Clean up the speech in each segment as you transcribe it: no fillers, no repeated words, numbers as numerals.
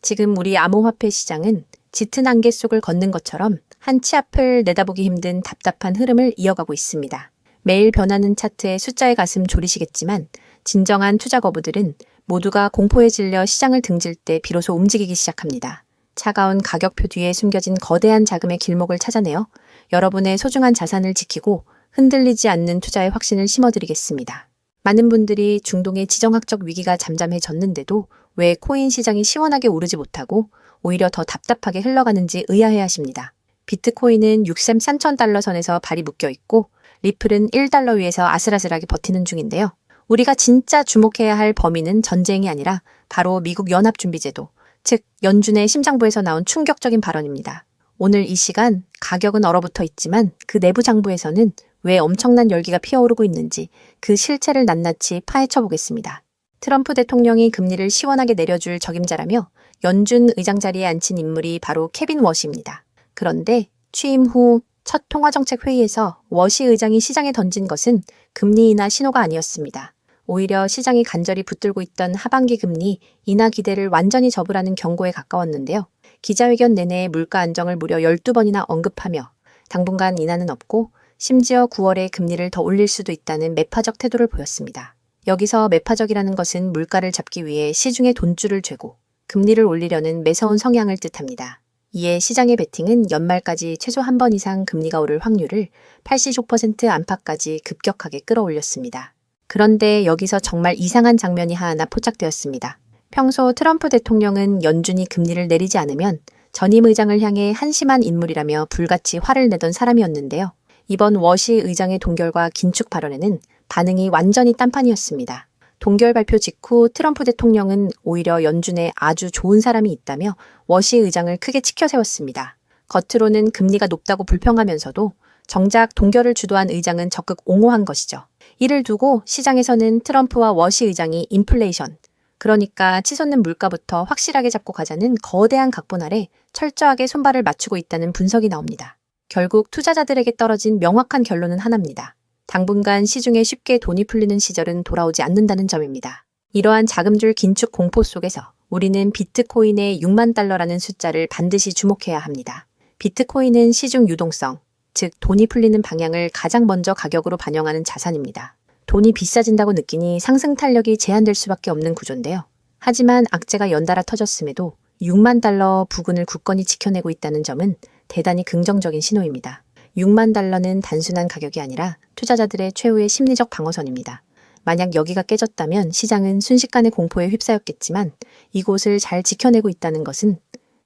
지금 우리 암호화폐 시장은 짙은 안개 속을 걷는 것처럼 한 치 앞을 내다보기 힘든 답답한 흐름을 이어가고 있습니다. 매일 변하는 차트에 숫자에 가슴 졸이시겠지만 진정한 투자 거부들은 모두가 공포에 질려 시장을 등질 때 비로소 움직이기 시작합니다. 차가운 가격표 뒤에 숨겨진 거대한 자금의 길목을 찾아내어 여러분의 소중한 자산을 지키고 흔들리지 않는 투자의 확신을 심어드리겠습니다. 많은 분들이 중동의 지정학적 위기가 잠잠해졌는데도 왜 코인 시장이 시원하게 오르지 못하고 오히려 더 답답하게 흘러가는지 의아해하십니다. 비트코인은 63,000달러 선에서 발이 묶여 있고 리플은 1달러 위에서 아슬아슬하게 버티는 중인데요. 우리가 진짜 주목해야 할 범위는 전쟁이 아니라 바로 미국 연합준비제도, 즉 연준의 심장부에서 나온 충격적인 발언입니다. 오늘 이 시간 가격은 얼어붙어 있지만 그 내부 장부에서는 왜 엄청난 열기가 피어오르고 있는지 그 실체를 낱낱이 파헤쳐 보겠습니다. 트럼프 대통령이 금리를 시원하게 내려줄 적임자라며 연준 의장 자리에 앉힌 인물이 바로 케빈 워시입니다. 그런데 취임 후 첫 통화정책 회의에서 워시 의장이 시장에 던진 것은 금리 인하 신호가 아니었습니다. 오히려 시장이 간절히 붙들고 있던 하반기 금리 인하 기대를 완전히 접으라는 경고에 가까웠는데요. 기자회견 내내 물가 안정을 무려 12번이나 언급하며 당분간 인하는 없고 심지어 9월에 금리를 더 올릴 수도 있다는 매파적 태도를 보였습니다. 여기서 매파적이라는 것은 물가를 잡기 위해 시중에 돈줄을 죄고 금리를 올리려는 매서운 성향을 뜻합니다. 이에 시장의 베팅은 연말까지 최소 한 번 이상 금리가 오를 확률을 85% 안팎까지 급격하게 끌어올렸습니다. 그런데 여기서 정말 이상한 장면이 하나 포착되었습니다. 평소 트럼프 대통령은 연준이 금리를 내리지 않으면 전임 의장을 향해 한심한 인물이라며 불같이 화를 내던 사람이었는데요. 이번 워시 의장의 동결과 긴축 발언에는 반응이 완전히 딴판이었습니다. 동결 발표 직후 트럼프 대통령은 오히려 연준에 아주 좋은 사람이 있다며 워시 의장을 크게 치켜 세웠습니다. 겉으로는 금리가 높다고 불평하면서도 정작 동결을 주도한 의장은 적극 옹호한 것이죠. 이를 두고 시장에서는 트럼프와 워시 의장이 인플레이션, 그러니까 치솟는 물가부터 확실하게 잡고 가자는 거대한 각본 아래 철저하게 손발을 맞추고 있다는 분석이 나옵니다. 결국 투자자들에게 떨어진 명확한 결론은 하나입니다. 당분간 시중에 쉽게 돈이 풀리는 시절은 돌아오지 않는다는 점입니다. 이러한 자금줄 긴축 공포 속에서 우리는 비트코인의 6만 달러라는 숫자를 반드시 주목해야 합니다. 비트코인은 시중 유동성, 즉 돈이 풀리는 방향을 가장 먼저 가격으로 반영하는 자산입니다. 돈이 비싸진다고 느끼니 상승 탄력이 제한될 수밖에 없는 구조인데요. 하지만 악재가 연달아 터졌음에도 6만 달러 부근을 굳건히 지켜내고 있다는 점은 대단히 긍정적인 신호입니다. 6만 달러는 단순한 가격이 아니라 투자자들의 최후의 심리적 방어선입니다. 만약 여기가 깨졌다면 시장은 순식간에 공포에 휩싸였겠지만 이곳을 잘 지켜내고 있다는 것은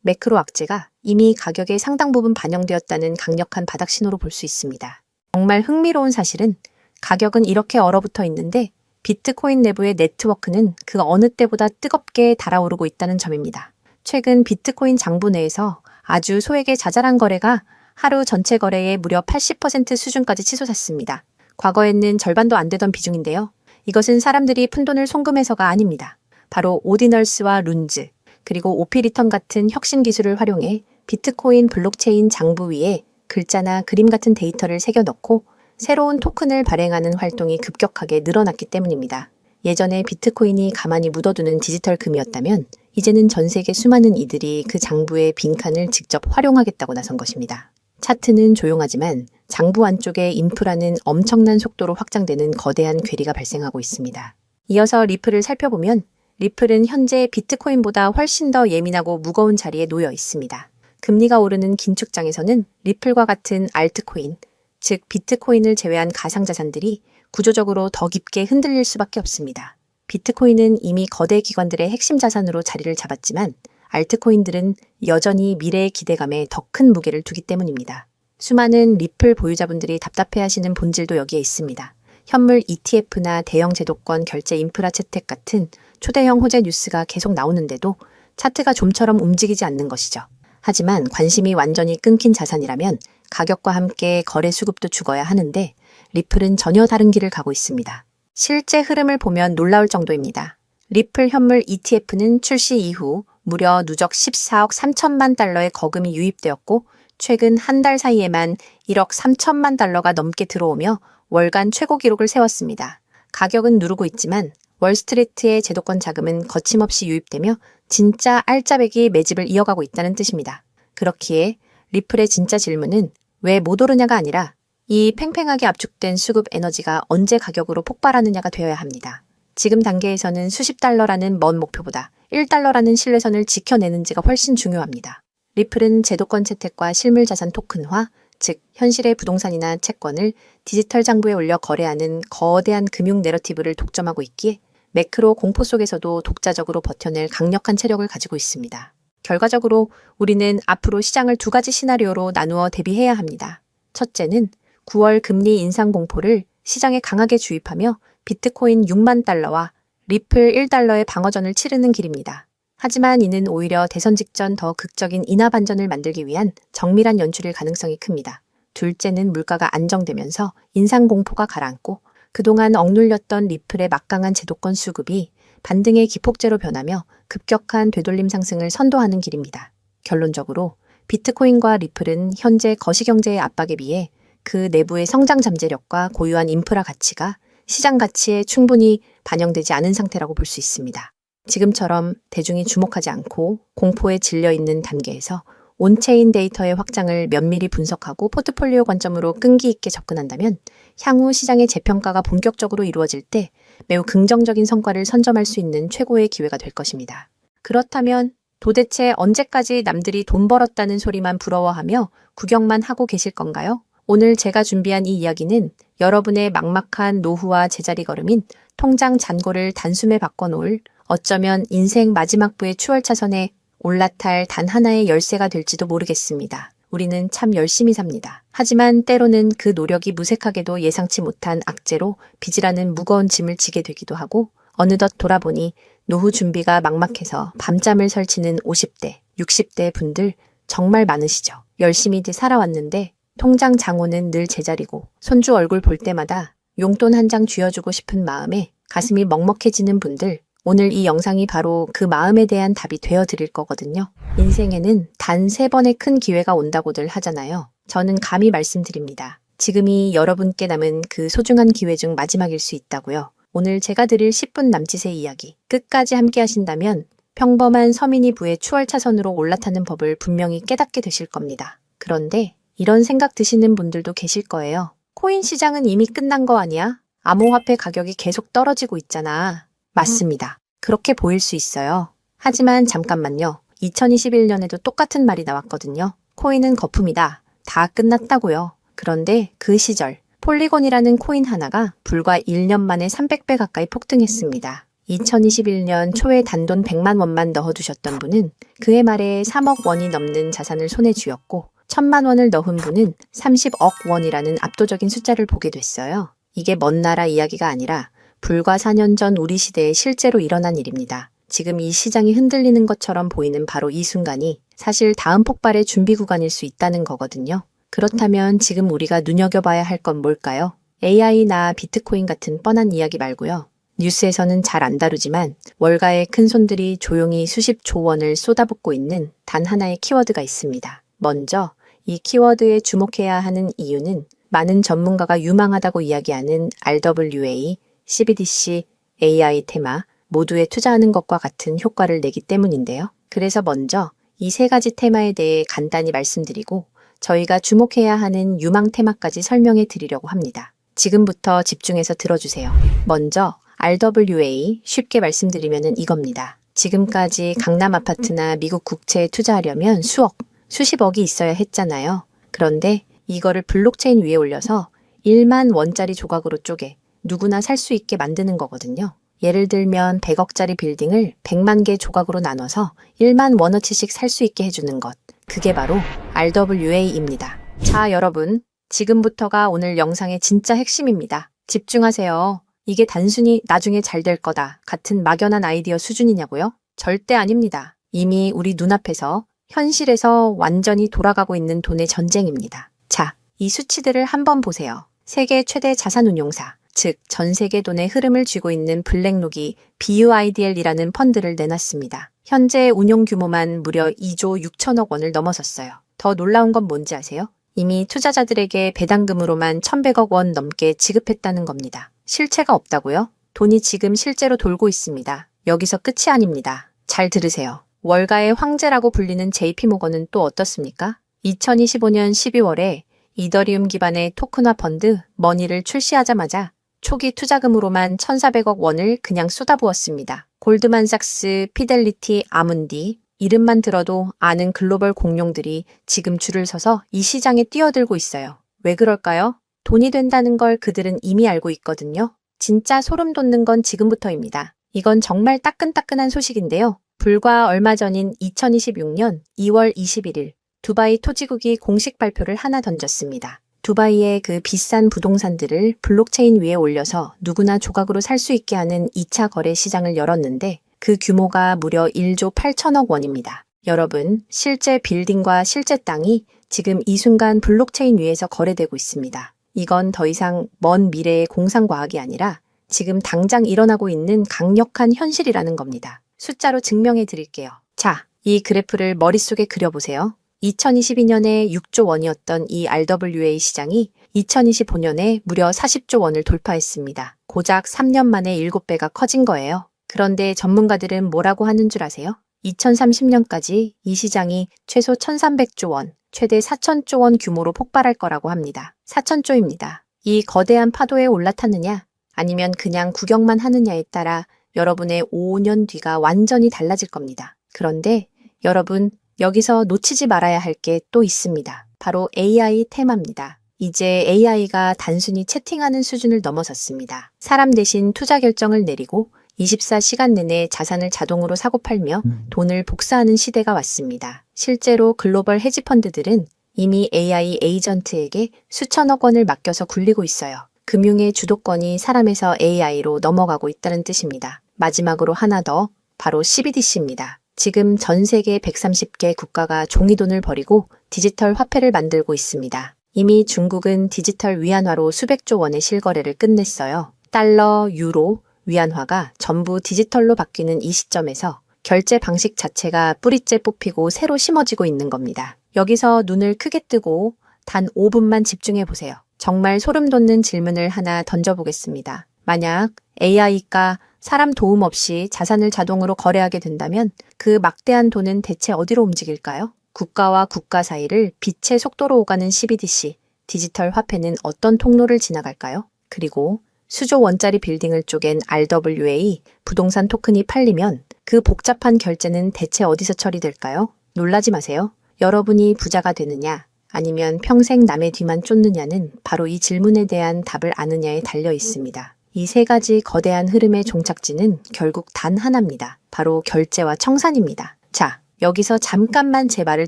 매크로 악재가 이미 가격의 상당 부분 반영되었다는 강력한 바닥 신호로 볼 수 있습니다. 정말 흥미로운 사실은 가격은 이렇게 얼어붙어 있는데 비트코인 내부의 네트워크는 그 어느 때보다 뜨겁게 달아오르고 있다는 점입니다. 최근 비트코인 장부 내에서 아주 소액의 자잘한 거래가 하루 전체 거래의 무려 80% 수준까지 치솟았습니다. 과거에는 절반도 안 되던 비중인데요. 이것은 사람들이 푼돈을 송금해서가 아닙니다. 바로 오디널스와 룬즈, 그리고 오피리턴 같은 혁신 기술을 활용해 비트코인 블록체인 장부 위에 글자나 그림 같은 데이터를 새겨 넣고 새로운 토큰을 발행하는 활동이 급격하게 늘어났기 때문입니다. 예전에 비트코인이 가만히 묻어두는 디지털 금이었다면 이제는 전 세계 수많은 이들이 그 장부의 빈칸을 직접 활용하겠다고 나선 것입니다. 차트는 조용하지만 장부 안쪽의 인프라는 엄청난 속도로 확장되는 거대한 괴리가 발생하고 있습니다. 이어서 리플을 살펴보면 리플은 현재 비트코인보다 훨씬 더 예민하고 무거운 자리에 놓여 있습니다. 금리가 오르는 긴축장에서는 리플과 같은 알트코인, 즉 비트코인을 제외한 가상자산들이 구조적으로 더 깊게 흔들릴 수밖에 없습니다. 비트코인은 이미 거대 기관들의 핵심 자산으로 자리를 잡았지만 알트코인들은 여전히 미래의 기대감에 더 큰 무게를 두기 때문입니다. 수많은 리플 보유자분들이 답답해하시는 본질도 여기에 있습니다. 현물 ETF나 대형 제도권 결제 인프라 채택 같은 초대형 호재 뉴스가 계속 나오는데도 차트가 좀처럼 움직이지 않는 것이죠. 하지만 관심이 완전히 끊긴 자산이라면 가격과 함께 거래 수급도 죽어야 하는데 리플은 전혀 다른 길을 가고 있습니다. 실제 흐름을 보면 놀라울 정도입니다. 리플 현물 ETF는 출시 이후 무려 누적 14억 3천만 달러의 거금이 유입되었고 최근 한 달 사이에만 1억 3천만 달러가 넘게 들어오며 월간 최고 기록을 세웠습니다. 가격은 누르고 있지만 월스트리트의 제도권 자금은 거침없이 유입되며 진짜 알짜배기 매집을 이어가고 있다는 뜻입니다. 그렇기에 리플의 진짜 질문은 왜 못 오르냐가 아니라 이 팽팽하게 압축된 수급 에너지가 언제 가격으로 폭발하느냐가 되어야 합니다. 지금 단계에서는 수십 달러라는 먼 목표보다 1달러라는 신뢰선을 지켜내는지가 훨씬 중요합니다. 리플은 제도권 채택과 실물자산 토큰화, 즉 현실의 부동산이나 채권을 디지털 장부에 올려 거래하는 거대한 금융 내러티브를 독점하고 있기에 매크로 공포 속에서도 독자적으로 버텨낼 강력한 체력을 가지고 있습니다. 결과적으로 우리는 앞으로 시장을 두 가지 시나리오로 나누어 대비해야 합니다. 첫째는 9월 금리 인상 공포를 시장에 강하게 주입하며 비트코인 6만 달러와 리플 1달러의 방어전을 치르는 길입니다. 하지만 이는 오히려 대선 직전 더 극적인 인하 반전을 만들기 위한 정밀한 연출일 가능성이 큽니다. 둘째는 물가가 안정되면서 인상 공포가 가라앉고 그동안 억눌렸던 리플의 막강한 제도권 수급이 반등의 기폭제로 변하며 급격한 되돌림 상승을 선도하는 길입니다. 결론적으로 비트코인과 리플은 현재 거시경제의 압박에 비해 그 내부의 성장 잠재력과 고유한 인프라 가치가 시장 가치에 충분히 반영되지 않은 상태라고 볼 수 있습니다. 지금처럼 대중이 주목하지 않고 공포에 질려 있는 단계에서 온체인 데이터의 확장을 면밀히 분석하고 포트폴리오 관점으로 끈기 있게 접근한다면 향후 시장의 재평가가 본격적으로 이루어질 때 매우 긍정적인 성과를 선점할 수 있는 최고의 기회가 될 것입니다. 그렇다면 도대체 언제까지 남들이 돈 벌었다는 소리만 부러워하며 구경만 하고 계실 건가요? 오늘 제가 준비한 이 이야기는 여러분의 막막한 노후와 제자리 걸음인 통장 잔고를 단숨에 바꿔놓을 어쩌면 인생 마지막부의 추월차선에 올라탈 단 하나의 열쇠가 될지도 모르겠습니다. 우리는 참 열심히 삽니다. 하지만 때로는 그 노력이 무색하게도 예상치 못한 악재로 빚이라는 무거운 짐을 지게 되기도 하고 어느덧 돌아보니 노후 준비가 막막해서 밤잠을 설치는 50대, 60대 분들 정말 많으시죠. 열심히 살아왔는데 통장 잔고는 늘 제자리고 손주 얼굴 볼 때마다 용돈 한 장 쥐어주고 싶은 마음에 가슴이 먹먹해지는 분들, 오늘 이 영상이 바로 그 마음에 대한 답이 되어드릴 거거든요. 인생에는 단 3번의 큰 기회가 온다고들 하잖아요. 저는 감히 말씀드립니다. 지금이 여러분께 남은 그 소중한 기회 중 마지막일 수 있다고요. 오늘 제가 드릴 10분 남짓의 이야기, 끝까지 함께 하신다면 평범한 서민이 부의 추월차선으로 올라타는 법을 분명히 깨닫게 되실 겁니다. 그런데 이런 생각 드시는 분들도 계실 거예요. 코인 시장은 이미 끝난 거 아니야? 암호화폐 가격이 계속 떨어지고 있잖아. 맞습니다. 그렇게 보일 수 있어요. 하지만 잠깐만요. 2021년에도 똑같은 말이 나왔거든요. 코인은 거품이다. 다 끝났다고요. 그런데 그 시절 폴리곤이라는 코인 하나가 불과 1년 만에 300배 가까이 폭등했습니다. 2021년 초에 단돈 100만 원만 넣어두셨던 분은 그해 말에 3억 원이 넘는 자산을 손에 쥐었고 1000만 원을 넣은 분은 30억 원이라는 압도적인 숫자를 보게 됐어요. 이게 먼 나라 이야기가 아니라 불과 4년 전 우리 시대에 실제로 일어난 일입니다. 지금 이 시장이 흔들리는 것처럼 보이는 바로 이 순간이 사실 다음 폭발의 준비 구간일 수 있다는 거거든요. 그렇다면 지금 우리가 눈여겨봐야 할 건 뭘까요? AI나 비트코인 같은 뻔한 이야기 말고요. 뉴스에서는 잘 안 다루지만 월가의 큰 손들이 조용히 수십조 원을 쏟아붓고 있는 단 하나의 키워드가 있습니다. 먼저 이 키워드에 주목해야 하는 이유는 많은 전문가가 유망하다고 이야기하는 RWA, CBDC, AI 테마 모두에 투자하는 것과 같은 효과를 내기 때문인데요. 그래서 먼저 이 3가지 테마에 대해 간단히 말씀드리고 저희가 주목해야 하는 유망 테마까지 설명해 드리려고 합니다. 지금부터 집중해서 들어주세요. 먼저 RWA, 쉽게 말씀드리면 이겁니다. 지금까지 강남 아파트나 미국 국채에 투자하려면 수억, 수십억이 있어야 했잖아요. 그런데 이거를 블록체인 위에 올려서 1만 원짜리 조각으로 쪼개 누구나 살 수 있게 만드는 거거든요. 예를 들면 100억짜리 빌딩을 100만 개 조각으로 나눠서 1만 원어치씩 살 수 있게 해주는 것. 그게 바로 RWA입니다. 자, 여러분. 지금부터가 오늘 영상의 진짜 핵심입니다. 집중하세요. 이게 단순히 나중에 잘 될 거다 같은 막연한 아이디어 수준이냐고요? 절대 아닙니다. 이미 우리 눈앞에서 현실에서 완전히 돌아가고 있는 돈의 전쟁입니다. 자, 이 수치들을 한번 보세요. 세계 최대 자산운용사, 즉 전 세계 돈의 흐름을 쥐고 있는 블랙록이 BUIDL이라는 펀드를 내놨습니다. 현재 운용 규모만 무려 2조 6천억 원을 넘어섰어요. 더 놀라운 건 뭔지 아세요? 이미 투자자들에게 배당금으로만 1100억 원 넘게 지급했다는 겁니다. 실체가 없다고요? 돈이 지금 실제로 돌고 있습니다. 여기서 끝이 아닙니다. 잘 들으세요. 월가의 황제라고 불리는 JP모건은 또 어떻습니까? 2025년 12월에 이더리움 기반의 토큰화 펀드 머니를 출시하자마자 초기 투자금으로만 1,400억 원을 그냥 쏟아부었습니다. 골드만삭스, 피델리티, 아문디, 이름만 들어도 아는 글로벌 공룡들이 지금 줄을 서서 이 시장에 뛰어들고 있어요. 왜 그럴까요? 돈이 된다는 걸 그들은 이미 알고 있거든요. 진짜 소름 돋는 건 지금부터입니다. 이건 정말 따끈따끈한 소식인데요. 불과 얼마 전인 2026년 2월 21일 두바이 토지국이 공식 발표를 하나 던졌습니다. 두바이의 그 비싼 부동산들을 블록체인 위에 올려서 누구나 조각으로 살 수 있게 하는 2차 거래 시장을 열었는데 그 규모가 무려 1조 8천억 원입니다. 여러분, 실제 빌딩과 실제 땅이 지금 이 순간 블록체인 위에서 거래되고 있습니다. 이건 더 이상 먼 미래의 공상과학이 아니라 지금 당장 일어나고 있는 강력한 현실이라는 겁니다. 숫자로 증명해 드릴게요. 자, 이 그래프를 머릿속에 그려보세요. 2022년에 6조 원이었던 이 RWA 시장이 2025년에 무려 40조 원을 돌파했습니다. 고작 3년 만에 7배가 커진 거예요. 그런데 전문가들은 뭐라고 하는 줄 아세요? 2030년까지 이 시장이 최소 1,300조 원, 최대 4,000조 원 규모로 폭발할 거라고 합니다. 4,000조입니다. 이 거대한 파도에 올라탔느냐, 아니면 그냥 구경만 하느냐에 따라 여러분의 5년 뒤가 완전히 달라질 겁니다. 그런데 여러분, 여기서 놓치지 말아야 할 게 또 있습니다. 바로 AI 테마입니다. 이제 AI가 단순히 채팅하는 수준을 넘어섰습니다. 사람 대신 투자 결정을 내리고 24시간 내내 자산을 자동으로 사고팔며 돈을 복사하는 시대가 왔습니다. 실제로 글로벌 헤지펀드들은 이미 AI 에이전트에게 수천억 원을 맡겨서 굴리고 있어요. 금융의 주도권이 사람에서 AI로 넘어가고 있다는 뜻입니다. 마지막으로 하나 더, 바로 CBDC입니다. 지금 전 세계 130개 국가가 종이돈을 버리고 디지털 화폐를 만들고 있습니다. 이미 중국은 디지털 위안화로 수백조 원의 실거래를 끝냈어요. 달러, 유로, 위안화가 전부 디지털로 바뀌는 이 시점에서 결제 방식 자체가 뿌리째 뽑히고 새로 심어지고 있는 겁니다. 여기서 눈을 크게 뜨고 단 5분만 집중해 보세요. 정말 소름 돋는 질문을 하나 던져보겠습니다. 만약 AI가 사람 도움 없이 자산을 자동으로 거래하게 된다면 그 막대한 돈은 대체 어디로 움직일까요? 국가와 국가 사이를 빛의 속도로 오가는 CBDC, 디지털 화폐는 어떤 통로를 지나갈까요? 그리고 수조 원짜리 빌딩을 쪼갠 RWA, 부동산 토큰이 팔리면 그 복잡한 결제는 대체 어디서 처리될까요? 놀라지 마세요. 여러분이 부자가 되느냐, 아니면 평생 남의 뒤만 쫓느냐는 바로 이 질문에 대한 답을 아느냐에 달려 있습니다. 이 세 가지 거대한 흐름의 종착지는 결국 단 하나입니다. 바로 결제와 청산입니다. 자, 여기서 잠깐만 제 말을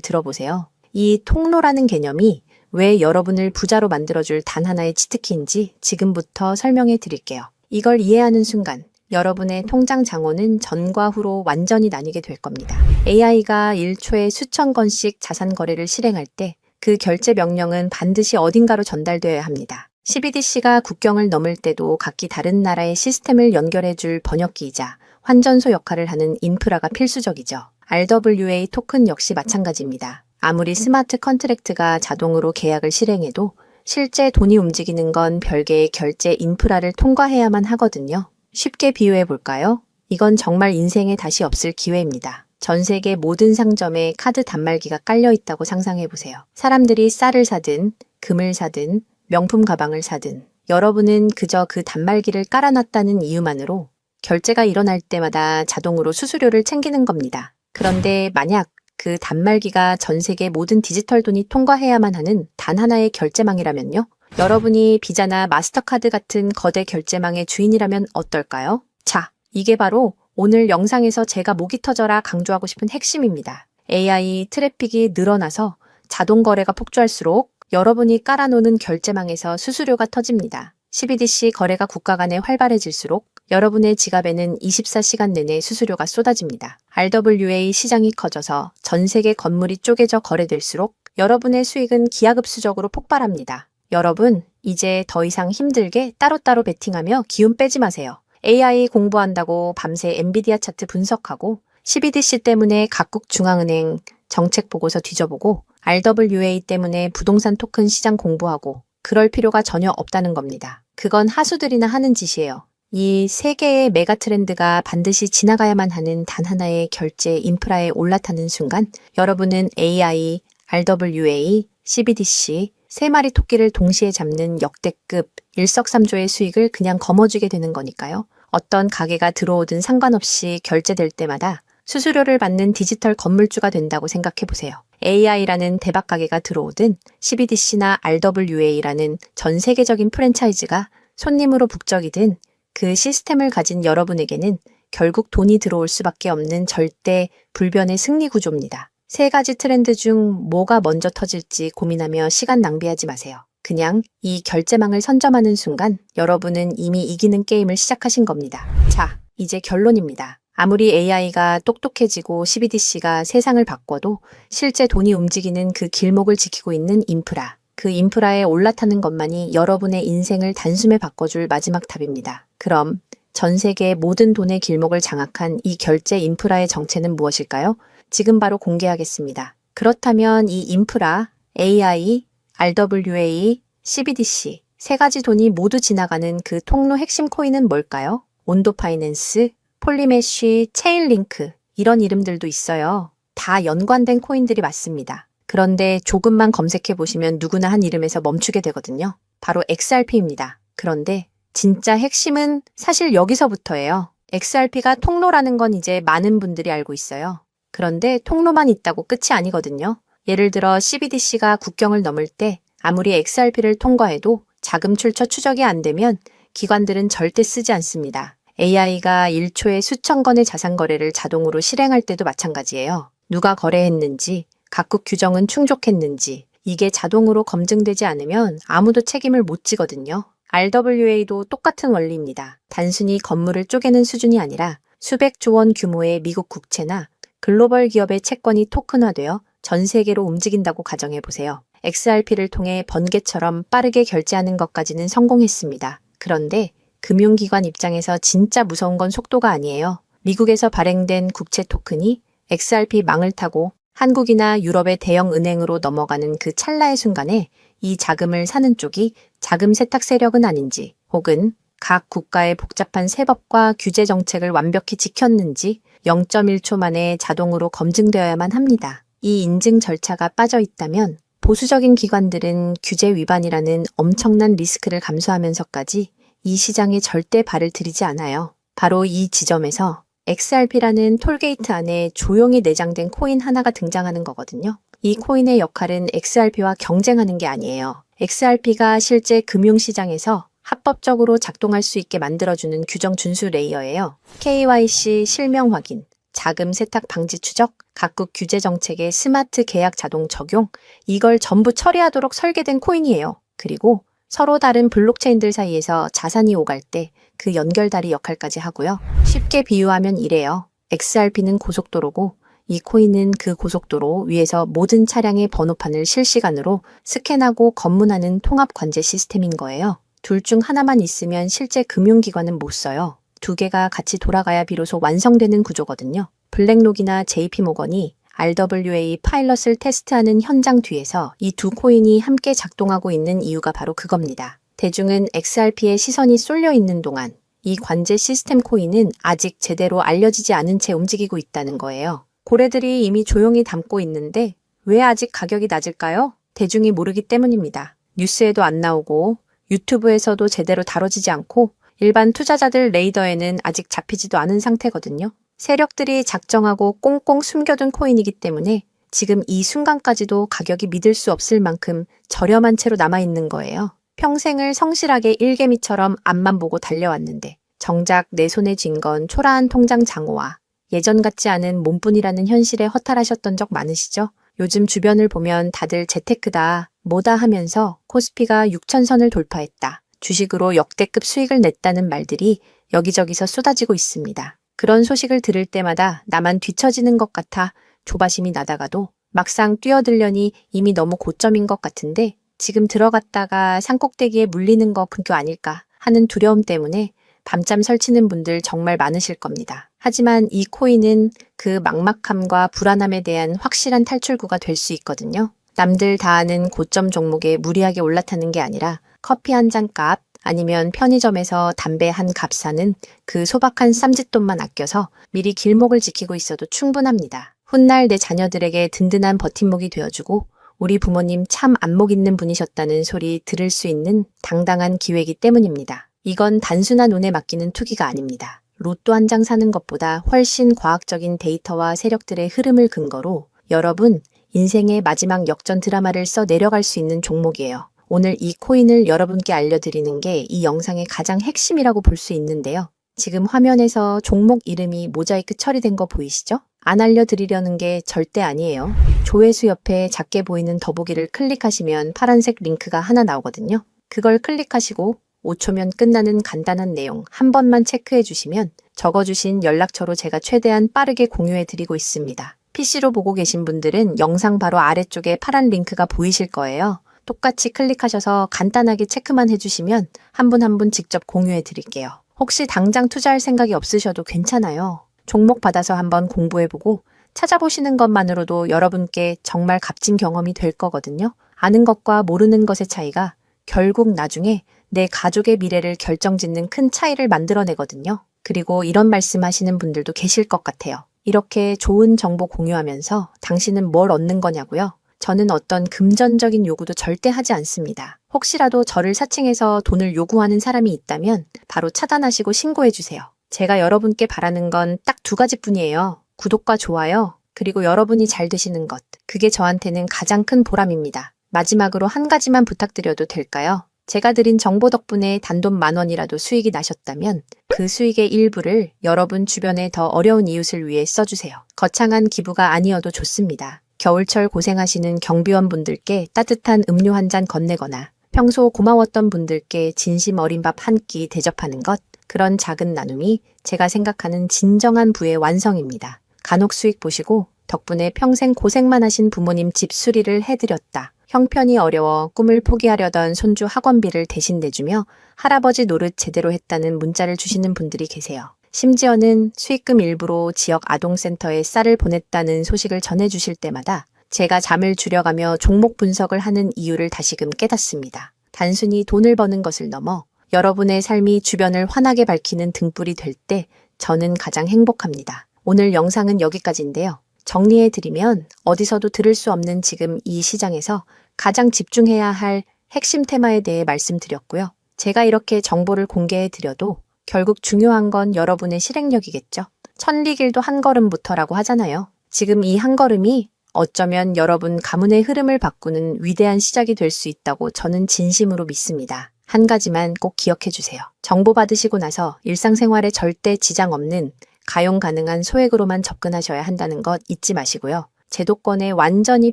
들어보세요. 이 통로라는 개념이 왜 여러분을 부자로 만들어줄 단 하나의 치트키인지 지금부터 설명해 드릴게요. 이걸 이해하는 순간 여러분의 통장 장원은 전과 후로 완전히 나뉘게 될 겁니다. AI가 1초에 수천 건씩 자산 거래를 실행할 때 그 결제 명령은 반드시 어딘가로 전달되어야 합니다. CBDC가 국경을 넘을 때도 각기 다른 나라의 시스템을 연결해줄 번역기이자 환전소 역할을 하는 인프라가 필수적이죠. RWA 토큰 역시 마찬가지입니다. 아무리 스마트 컨트랙트가 자동으로 계약을 실행해도 실제 돈이 움직이는 건 별개의 결제 인프라를 통과해야만 하거든요. 쉽게 비유해 볼까요? 이건 정말 인생에 다시 없을 기회입니다. 전 세계 모든 상점에 카드 단말기가 깔려 있다고 상상해 보세요. 사람들이 쌀을 사든, 금을 사든, 명품 가방을 사든 여러분은 그저 그 단말기를 깔아놨다는 이유만으로 결제가 일어날 때마다 자동으로 수수료를 챙기는 겁니다. 그런데 만약 그 단말기가 전 세계 모든 디지털 돈이 통과해야만 하는 단 하나의 결제망이라면요? 여러분이 비자나 마스터카드 같은 거대 결제망의 주인이라면 어떨까요? 자, 이게 바로 오늘 영상에서 제가 목이 터져라 강조하고 싶은 핵심입니다. AI 트래픽이 늘어나서 자동 거래가 폭주할수록 여러분이 깔아놓는 결제망에서 수수료가 터집니다. CBDC 거래가 국가 간에 활발해질수록 여러분의 지갑에는 24시간 내내 수수료가 쏟아집니다. RWA 시장이 커져서 전 세계 건물이 쪼개져 거래될수록 여러분의 수익은 기하급수적으로 폭발합니다. 여러분, 이제 더 이상 힘들게 따로따로 베팅하며 기운 빼지 마세요. AI 공부한다고 밤새 엔비디아 차트 분석하고 CBDC 때문에 각국 중앙은행 정책 보고서 뒤져보고 RWA 때문에 부동산 토큰 시장 공부하고 그럴 필요가 전혀 없다는 겁니다. 그건 하수들이나 하는 짓이에요. 이 세 개의 메가 트렌드가 반드시 지나가야만 하는 단 하나의 결제 인프라에 올라타는 순간 여러분은 AI, RWA, CBDC 세 마리 토끼를 동시에 잡는 역대급 일석삼조의 수익을 그냥 거머쥐게 되는 거니까요. 어떤 가게가 들어오든 상관없이 결제될 때마다 수수료를 받는 디지털 건물주가 된다고 생각해 보세요. AI라는 대박 가게가 들어오든 CBDC나 RWA라는 전 세계적인 프랜차이즈가 손님으로 북적이든 그 시스템을 가진 여러분에게는 결국 돈이 들어올 수밖에 없는 절대 불변의 승리 구조입니다. 세 가지 트렌드 중 뭐가 먼저 터질지 고민하며 시간 낭비하지 마세요. 그냥 이 결제망을 선점하는 순간 여러분은 이미 이기는 게임을 시작하신 겁니다. 자, 이제 결론입니다. 아무리 AI가 똑똑해지고 CBDC가 세상을 바꿔도 실제 돈이 움직이는 그 길목을 지키고 있는 인프라, 그 인프라에 올라타는 것만이 여러분의 인생을 단숨에 바꿔줄 마지막 답입니다. 그럼 전 세계 모든 돈의 길목을 장악한 이 결제 인프라의 정체는 무엇일까요? 지금 바로 공개하겠습니다. 그렇다면 이 인프라, AI, RWA, CBDC 세 가지 돈이 모두 지나가는 그 통로 핵심 코인은 뭘까요? 온도 파이낸스, 폴리메쉬, 체인링크 이런 이름들도 있어요. 다 연관된 코인들이 맞습니다. 그런데 조금만 검색해 보시면 누구나 한 이름에서 멈추게 되거든요. 바로 XRP입니다. 그런데 진짜 핵심은 사실 여기서부터예요. XRP가 통로라는 건 이제 많은 분들이 알고 있어요. 그런데 통로만 있다고 끝이 아니거든요. 예를 들어 CBDC가 국경을 넘을 때 아무리 XRP를 통과해도 자금 출처 추적이 안 되면 기관들은 절대 쓰지 않습니다. AI가 1초에 수천 건의 자산 거래를 자동으로 실행할 때도 마찬가지예요. 누가 거래했는지, 각국 규정은 충족했는지 이게 자동으로 검증되지 않으면 아무도 책임을 못 지거든요. RWA도 똑같은 원리입니다. 단순히 건물을 쪼개는 수준이 아니라 수백 조 원 규모의 미국 국채나 글로벌 기업의 채권이 토큰화되어 전 세계로 움직인다고 가정해보세요. XRP를 통해 번개처럼 빠르게 결제하는 것까지는 성공했습니다. 그런데 금융기관 입장에서 진짜 무서운 건 속도가 아니에요. 미국에서 발행된 국채 토큰이 XRP 망을 타고 한국이나 유럽의 대형 은행으로 넘어가는 그 찰나의 순간에 이 자금을 사는 쪽이 자금 세탁 세력은 아닌지 혹은 각 국가의 복잡한 세법과 규제 정책을 완벽히 지켰는지 0.1초 만에 자동으로 검증되어야만 합니다. 이 인증 절차가 빠져 있다면 보수적인 기관들은 규제 위반이라는 엄청난 리스크를 감수하면서까지 이 시장에 절대 발을 들이지 않아요. 바로 이 지점에서 XRP라는 톨게이트 안에 조용히 내장된 코인 하나가 등장하는 거거든요. 이 코인의 역할은 XRP와 경쟁하는 게 아니에요. XRP가 실제 금융시장에서 합법적으로 작동할 수 있게 만들어주는 규정 준수 레이어예요. KYC 실명 확인, 자금 세탁 방지 추적, 각국 규제 정책의 스마트 계약 자동 적용, 이걸 전부 처리하도록 설계된 코인이에요. 그리고 서로 다른 블록체인들 사이에서 자산이 오갈 때 그 연결다리 역할까지 하고요. 쉽게 비유하면 이래요. XRP는 고속도로고 이 코인은 그 고속도로 위에서 모든 차량의 번호판을 실시간으로 스캔하고 검문하는 통합 관제 시스템인 거예요. 둘 중 하나만 있으면 실제 금융기관은 못 써요. 두 개가 같이 돌아가야 비로소 완성되는 구조거든요. 블랙록이나 JP모건이 RWA 파일럿을 테스트하는 현장 뒤에서 이 두 코인이 함께 작동하고 있는 이유가 바로 그겁니다. 대중은 XRP에 시선이 쏠려 있는 동안 이 관제 시스템 코인은 아직 제대로 알려지지 않은 채 움직이고 있다는 거예요. 고래들이 이미 조용히 담고 있는데 왜 아직 가격이 낮을까요? 대중이 모르기 때문입니다. 뉴스에도 안 나오고 유튜브에서도 제대로 다뤄지지 않고 일반 투자자들 레이더에는 아직 잡히지도 않은 상태거든요. 세력들이 작정하고 꽁꽁 숨겨둔 코인이기 때문에 지금 이 순간까지도 가격이 믿을 수 없을 만큼 저렴한 채로 남아있는 거예요. 평생을 성실하게 일개미처럼 앞만 보고 달려왔는데 정작 내 손에 쥔 건 초라한 통장 잔고와 예전 같지 않은 몸뿐이라는 현실에 허탈하셨던 적 많으시죠? 요즘 주변을 보면 다들 재테크다, 뭐다 하면서 코스피가 6,000선을 돌파했다, 주식으로 역대급 수익을 냈다는 말들이 여기저기서 쏟아지고 있습니다. 그런 소식을 들을 때마다 나만 뒤처지는 것 같아 조바심이 나다가도 막상 뛰어들려니 이미 너무 고점인 것 같은데 지금 들어갔다가 산꼭대기에 물리는 거 근교 아닐까 하는 두려움 때문에 밤잠 설치는 분들 정말 많으실 겁니다. 하지만 이 코인은 그 막막함과 불안함에 대한 확실한 탈출구가 될 수 있거든요. 남들 다 아는 고점 종목에 무리하게 올라타는 게 아니라 커피 한 잔 값, 아니면 편의점에서 담배 한 갑 사는 그 소박한 쌈짓돈만 아껴서 미리 길목을 지키고 있어도 충분합니다. 훗날 내 자녀들에게 든든한 버팀목이 되어주고 우리 부모님 참 안목 있는 분이셨다는 소리 들을 수 있는 당당한 기회이기 때문입니다. 이건 단순한 운에 맡기는 투기가 아닙니다. 로또 한 장 사는 것보다 훨씬 과학적인 데이터와 세력들의 흐름을 근거로 여러분 인생의 마지막 역전 드라마를 써 내려갈 수 있는 종목이에요. 오늘 이 코인을 여러분께 알려드리는 게 이 영상의 가장 핵심이라고 볼 수 있는데요. 지금 화면에서 종목 이름이 모자이크 처리된 거 보이시죠? 안 알려드리려는 게 절대 아니에요. 조회수 옆에 작게 보이는 더보기를 클릭하시면 파란색 링크가 하나 나오거든요. 그걸 클릭하시고 5초면 끝나는 간단한 내용 한 번만 체크해 주시면 적어주신 연락처로 제가 최대한 빠르게 공유해 드리고 있습니다. PC로 보고 계신 분들은 영상 바로 아래쪽에 파란 링크가 보이실 거예요. 똑같이 클릭하셔서 간단하게 체크만 해주시면 한 분 한 분 직접 공유해 드릴게요. 혹시 당장 투자할 생각이 없으셔도 괜찮아요. 종목 받아서 한번 공부해보고 찾아보시는 것만으로도 여러분께 정말 값진 경험이 될 거거든요. 아는 것과 모르는 것의 차이가 결국 나중에 내 가족의 미래를 결정짓는 큰 차이를 만들어내거든요. 그리고 이런 말씀 하시는 분들도 계실 것 같아요. 이렇게 좋은 정보 공유하면서 당신은 뭘 얻는 거냐고요? 저는 어떤 금전적인 요구도 절대 하지 않습니다. 혹시라도 저를 사칭해서 돈을 요구하는 사람이 있다면 바로 차단하시고 신고해주세요. 제가 여러분께 바라는 건 딱 두 가지뿐이에요. 구독과 좋아요, 그리고 여러분이 잘 되시는 것. 그게 저한테는 가장 큰 보람입니다. 마지막으로 한 가지만 부탁드려도 될까요? 제가 드린 정보 덕분에 단돈 10,000원이라도 수익이 나셨다면 그 수익의 일부를 여러분 주변에 더 어려운 이웃을 위해 써주세요. 거창한 기부가 아니어도 좋습니다. 겨울철 고생하시는 경비원분들께 따뜻한 음료 한 잔 건네거나 평소 고마웠던 분들께 진심 어린 밥 한 끼 대접하는 것, 그런 작은 나눔이 제가 생각하는 진정한 부의 완성입니다. 간혹 수익 보시고 덕분에 평생 고생만 하신 부모님 집 수리를 해드렸다. 형편이 어려워 꿈을 포기하려던 손주 학원비를 대신 내주며 할아버지 노릇 제대로 했다는 문자를 주시는 분들이 계세요. 심지어는 수익금 일부로 지역 아동센터에 쌀을 보냈다는 소식을 전해주실 때마다 제가 잠을 줄여가며 종목 분석을 하는 이유를 다시금 깨닫습니다. 단순히 돈을 버는 것을 넘어 여러분의 삶이 주변을 환하게 밝히는 등불이 될 때 저는 가장 행복합니다. 오늘 영상은 여기까지인데요. 정리해드리면 어디서도 들을 수 없는 지금 이 시장에서 가장 집중해야 할 핵심 테마에 대해 말씀드렸고요. 제가 이렇게 정보를 공개해드려도 결국 중요한 건 여러분의 실행력이겠죠. 천리길도 한 걸음부터라고 하잖아요. 지금 이 한 걸음이 어쩌면 여러분 가문의 흐름을 바꾸는 위대한 시작이 될 수 있다고 저는 진심으로 믿습니다. 한 가지만 꼭 기억해 주세요. 정보 받으시고 나서 일상생활에 절대 지장 없는 가용 가능한 소액으로만 접근하셔야 한다는 것 잊지 마시고요. 제도권에 완전히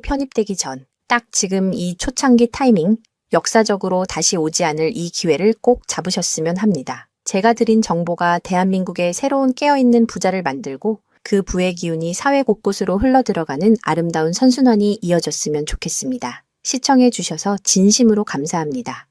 편입되기 전, 딱 지금 이 초창기 타이밍, 역사적으로 다시 오지 않을 이 기회를 꼭 잡으셨으면 합니다. 제가 드린 정보가 대한민국의 새로운 깨어있는 부자를 만들고 그 부의 기운이 사회 곳곳으로 흘러들어가는 아름다운 선순환이 이어졌으면 좋겠습니다. 시청해 주셔서 진심으로 감사합니다.